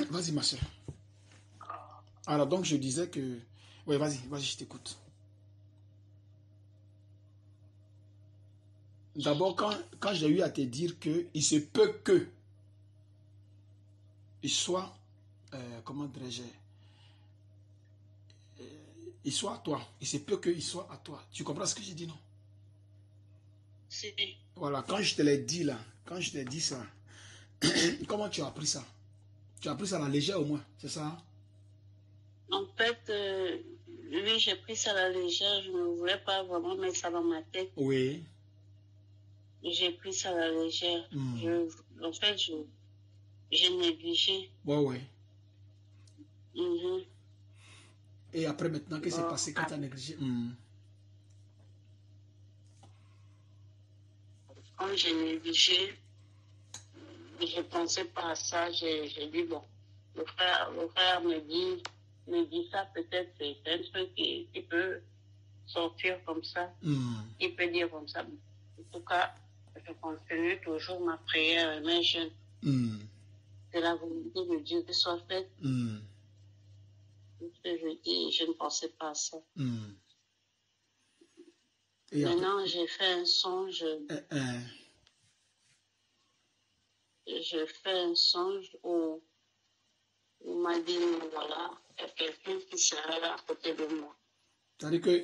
Vas-y, ma soeur. Alors, donc, je disais que... Oui, vas-y, je t'écoute. D'abord, quand j'ai eu à te dire qu'il se peut que il soit, comment dirais-je, il soit à toi. Il se peut qu'il soit à toi. Tu comprends ce que j'ai dit, non? Si. Voilà, quand je te l'ai dit là, quand je t'ai dit ça, comment tu as appris ça? Tu as appris ça à la légère au moins, c'est ça? En fait, oui, j'ai pris ça à la légère. Je ne voulais pas vraiment mettre ça dans ma tête. Oui. J'ai pris ça à la légère. En fait, j'ai négligé. Ouais. Et après, maintenant, qu'est-ce qui s'est passé quand tu as négligé? Quand j'ai négligé, je ne pensais pas à ça. J'ai dit, bon, le frère me dit ça, peut-être c'est un truc qui peut sortir comme ça. Il peut dire comme ça. En tout cas, je continue toujours ma prière et mes jeûnes. Que la volonté de Dieu soit faite. Je dis, je ne pensais pas à ça. Et maintenant, j'ai fait un songe. J'ai fait un songe où on m'a dit, voilà, il y a quelqu'un qui sera là à côté de moi. C'est-à-dire que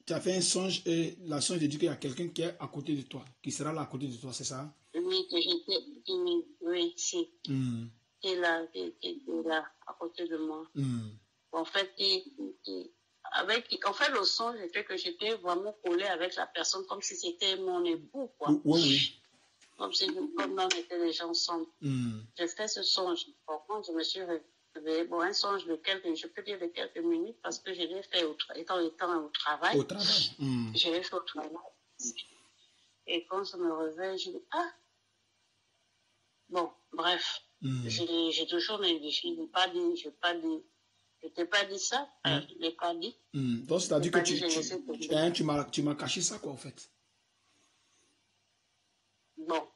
tu as fait un songe et la songe dit qu'il y a quelqu'un qui est à côté de toi, qui sera là à côté de toi, c'est ça? Oui, oui, si. Qui est là à côté de moi. En fait, le songe était que j'étais vraiment collée avec la personne comme si c'était mon époux, quoi. Oui. Comme on était déjà ensemble. J'ai fait ce songe. Par contre, je me suis réveillée. Bon, un songe je peux dire de quelques minutes parce que je l'ai fait étant au travail. Au travail. Je l'ai fait au travail. Et quand je me réveille, je dis, ah! Bon, bref. J'ai toujours négligé. Je t'ai pas dit ça. Je ne l'ai pas dit. Donc, c'est-à-dire que tu m'as caché ça, quoi, en fait. Bon,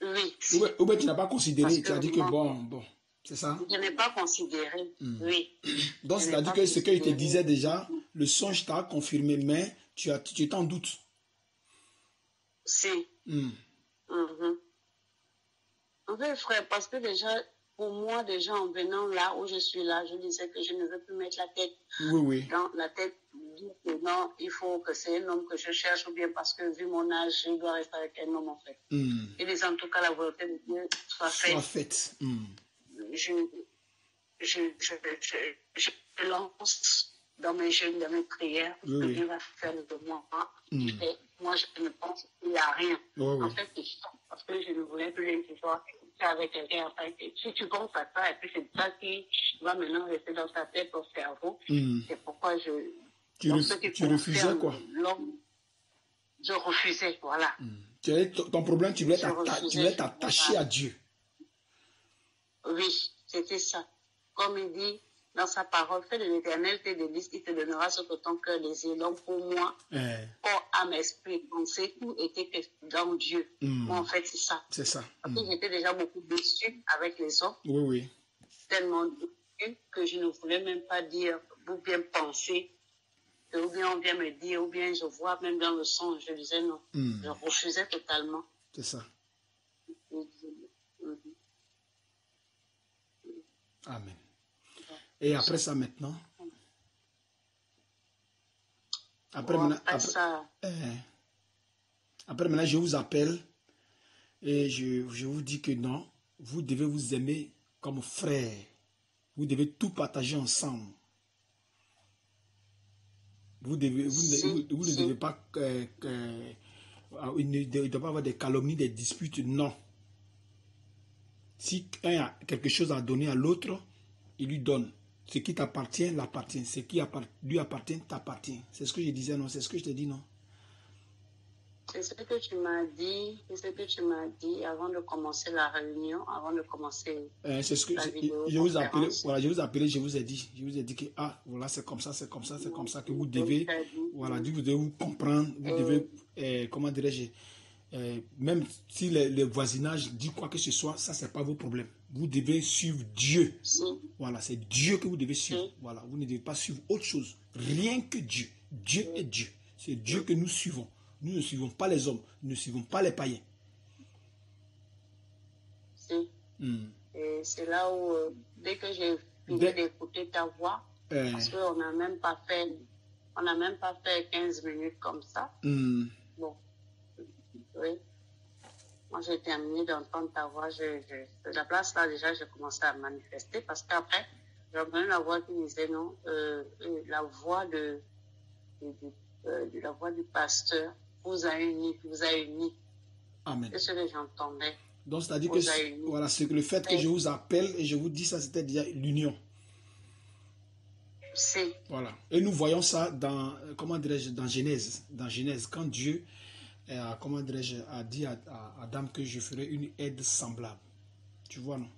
oui. Ou bien tu n'as pas considéré, tu as dit que bon, c'est ça? Je n'ai pas considéré, oui. Donc, c'est-à-dire que ce qu'il te disait déjà, le songe t'a confirmé, mais tu t'en doutes. Si. En fait, frère, parce que déjà, pour moi, déjà, en venant là où je suis là, je disais que je ne veux plus mettre la tête dans la tête. Non, il faut que c'est un homme que je cherche, ou bien parce que vu mon âge, je dois rester avec un homme, en fait. Et disant, en tout cas, la volonté de Dieu soit faite. Je lance dans mes jeûnes, dans mes prières, ce que Dieu va faire de moi. Moi, je ne pense qu'il n'y a rien. En fait, c'est ça. Parce que je ne voulais plus que soit avec quelqu'un. Enfin, si tu penses à ça, et puis c'est ça qui va maintenant rester dans ta tête, au cerveau, c'est pourquoi tu refusais, quoi. Je refusais, voilà. Ton problème, tu voulais t'attacher à Dieu. Oui, c'était ça. Comme il dit dans sa parole, fais de l'Éternel tes délices, il te donnera ce que ton cœur désire. Donc pour moi, corps, âme, esprit, pensée, tout était dans Dieu. Moi, en fait, c'est ça. C'est ça. Parce que j'étais déjà beaucoup déçue avec les hommes. Oui. Tellement déçue que je ne voulais même pas dire ou bien penser. Ou bien on vient me dire, ou bien je vois même dans le songe, je disais non. Je refusais totalement. C'est ça. Amen. Et après ça maintenant? Après maintenant, je vous appelle et je vous dis que non, vous devez vous aimer comme frères. Vous devez tout partager ensemble. Vous ne devez pas... il ne doit pas avoir des calomnies, des disputes, non. Si un a quelque chose à donner à l'autre, il lui donne. Ce qui t'appartient, l'appartient. Ce qui lui appartient, t'appartient. C'est ce que je disais, non? C'est ce que je te dis, non? C'est ce que tu m'as dit avant de commencer la réunion, avant de commencer c'est ce que la vidéo. Je vous appelé, je vous ai dit que voilà, c'est comme ça que vous devez, voilà, vous devez vous comprendre, vous devez, comment dirais-je, même si le voisinage dit quoi que ce soit, ça, c'est pas vos problèmes. Vous devez suivre Dieu. Voilà, c'est Dieu que vous devez suivre. Voilà, vous ne devez pas suivre autre chose. Rien que Dieu. Dieu est Dieu. C'est Dieu que nous suivons. Nous ne suivons pas les hommes. Nous ne suivons pas les païens. Et c'est là où, dès que j'ai fini d'écouter ta voix, parce qu'on n'a même pas fait 15 minutes comme ça. Bon, oui. Moi, j'ai terminé d'entendre ta voix. La place là, déjà, j'ai commencé à manifester parce qu'après, j'ai entendu la voix qui disait non, la voix la voix du pasteur vous a unis, Amen. C'est ce que j'entendais. Donc, c'est-à-dire que voilà, c'est que le fait que je vous appelle et je vous dis ça, c'était déjà l'union. Voilà. Et nous voyons ça dans, comment dirais-je, dans Genèse. Dans Genèse, quand Dieu comment dirais-je, a dit à Adam que je ferai une aide semblable. Tu vois, non?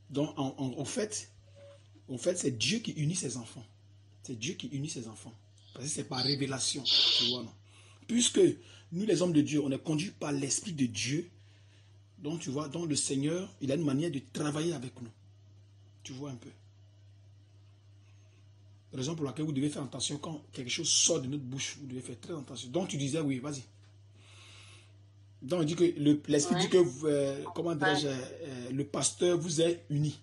Donc, en fait, c'est Dieu qui unit ses enfants. C'est Dieu qui unit ses enfants. Parce que c'est par révélation. Tu vois, non? Puisque nous, les hommes de Dieu, on est conduits par l'Esprit de Dieu. Donc, tu vois, donc le Seigneur, il a une manière de travailler avec nous. Tu vois un peu. Raison pour laquelle vous devez faire attention quand quelque chose sort de notre bouche. Vous devez faire très attention. Donc, tu disais, oui, vas-y. Donc, on dit que l'Esprit dit que, comment dirais-je, le pasteur vous est uni.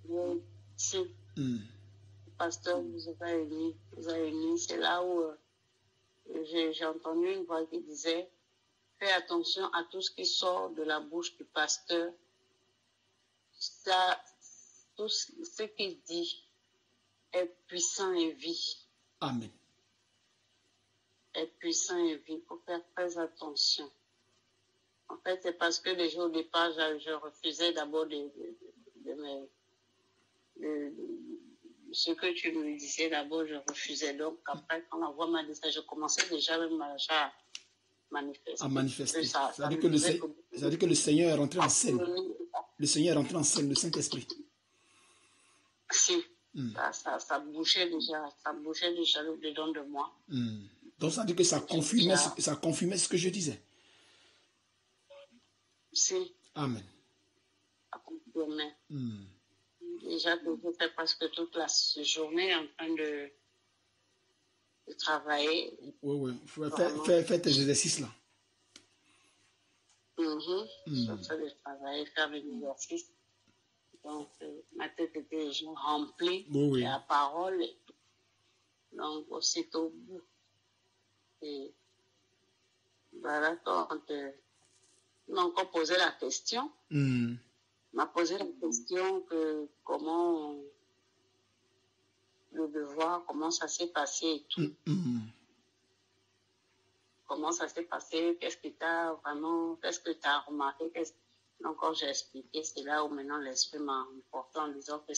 Oui, si. Le pasteur vous a unis. C'est là où j'ai entendu une voix qui disait, fais attention à tout ce qui sort de la bouche du pasteur. Ça, tout ce qu'il dit est puissant et vie. Amen. Est puissant et vie. Il faut faire très attention. En fait, c'est parce que déjà au départ, je refusais d'abord ce que tu me disais d'abord, je refusais. Donc après, quand la voix m'a dit ça, je commençais déjà même à manifester. À manifester. C'est-à-dire que le Seigneur est rentré en scène. Le Seigneur est rentré en scène, le Saint-Esprit. Si. Ça bouchait déjà le dedans de moi. Donc ça veut dire que ça confirmait ce que je disais. Si. Amen. Ça confirmait. Déjà, je fais presque toute la journée en train de travailler. Oui. Fais tes exercices là. Je fais le travail, faire mes exercices. Donc, ma tête était déjà remplie de la parole. Donc, aussitôt, et voilà, quand on m'a encore posé la question, m'a posé la question que comment le devoir, comment ça s'est passé et tout. Comment ça s'est passé, qu'est-ce que tu as remarqué, donc quand j'ai expliqué, c'est là où maintenant l'esprit m'a emporté en disant que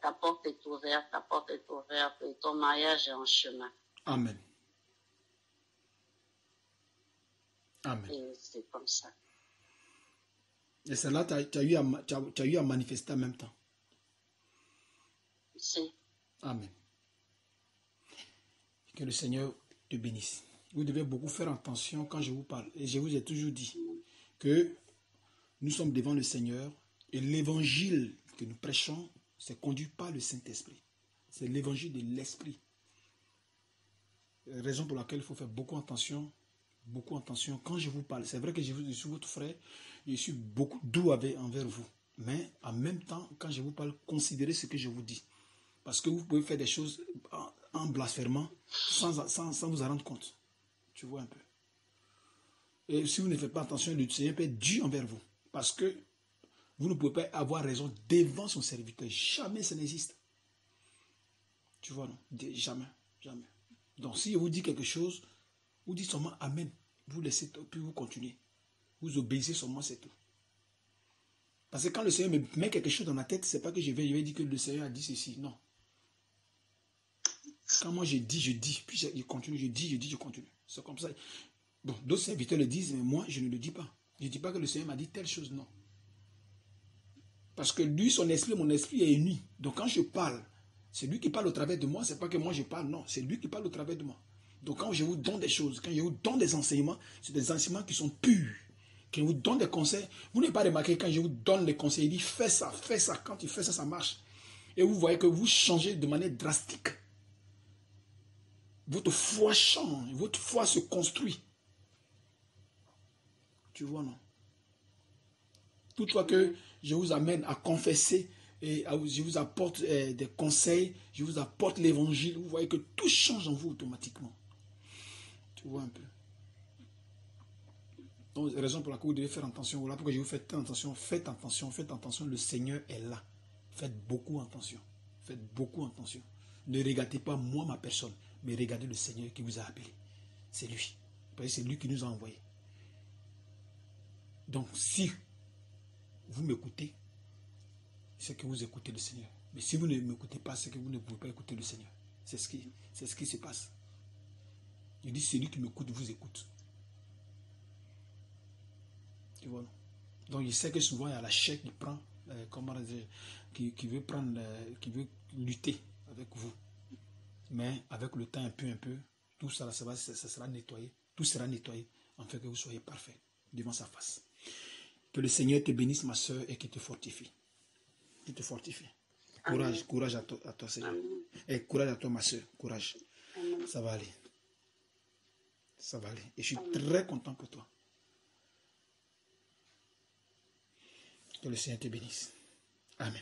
ta porte est ouverte, et ton mariage est en chemin. Amen. Amen. Et c'est comme ça. Et c'est là que tu as eu à manifester en même temps. Si. Amen. Que le Seigneur te bénisse. Vous devez beaucoup faire attention quand je vous parle. Et je vous ai toujours dit que nous sommes devant le Seigneur et l'évangile que nous prêchons, c'est conduit par le Saint-Esprit. C'est l'évangile de l'Esprit. Raison pour laquelle il faut faire beaucoup attention quand je vous parle. C'est vrai que je suis votre frère, je suis beaucoup doux envers vous. Mais en même temps, quand je vous parle, considérez ce que je vous dis. Parce que vous pouvez faire des choses en blasphémant sans vous en rendre compte. Tu vois un peu. Et si vous ne faites pas attention, le Seigneur peut être dur envers vous. Parce que vous ne pouvez pas avoir raison devant son serviteur. Jamais ça n'existe. Tu vois, non? Jamais. Donc, si je vous dis quelque chose, vous dites seulement Amen. Vous laissez, puis vous continuez. Vous obéissez seulement, c'est tout. Parce que quand le Seigneur me met quelque chose dans ma tête, c'est pas que je vais dire que le Seigneur a dit ceci. Non. Quand moi je dis, puis je continue, je dis, je continue. C'est comme ça. Bon, d'autres serviteurs le disent, mais moi, je ne le dis pas. Je ne dis pas que le Seigneur m'a dit telle chose, non. Parce que lui, son esprit, mon esprit est uni. Donc quand je parle, c'est lui qui parle au travers de moi, c'est pas que moi je parle, non. C'est lui qui parle au travers de moi. Donc quand je vous donne des choses, quand je vous donne des enseignements, c'est des enseignements qui sont purs. Quand je vous donne des conseils, vous n'avez pas remarqué quand je vous donne les conseils, il dit fais ça, fais ça. Quand tu fais ça, ça marche. Et vous voyez que vous changez de manière drastique. Votre foi change, votre foi se construit. Tu vois, non? Toutefois que je vous amène à confesser et je vous apporte des conseils, je vous apporte l'évangile, vous voyez que tout change en vous automatiquement. Tu vois un peu. Donc, c'est la raison pour laquelle vous devez faire attention. Voilà pourquoi je vous fais attention. Faites attention, faites attention. Le Seigneur est là. Faites beaucoup attention. Faites beaucoup attention. Ne regardez pas moi, ma personne, mais regardez le Seigneur qui vous a appelé. C'est lui. C'est lui qui nous a envoyés. Donc, si vous m'écoutez, c'est que vous écoutez le Seigneur. Mais si vous ne m'écoutez pas, c'est que vous ne pouvez pas écouter le Seigneur. C'est ce qui se passe. Je dis, celui qui m'écoute vous écoute. Tu vois, non? Donc, je sais que souvent, il y a la chair qui prend, comment dire, qui veut prendre, qui veut lutter avec vous. Mais avec le temps, un peu, tout ça, ça sera nettoyé. Tout sera nettoyé, afin que vous soyez parfait devant sa face. Que le Seigneur te bénisse, ma soeur, et qu'il te fortifie. Qu'il te fortifie. Courage, courage à toi, Seigneur. Et courage à toi, ma soeur. Courage. Ça va aller. Ça va aller. Et je suis très content pour toi. Que le Seigneur te bénisse. Amen.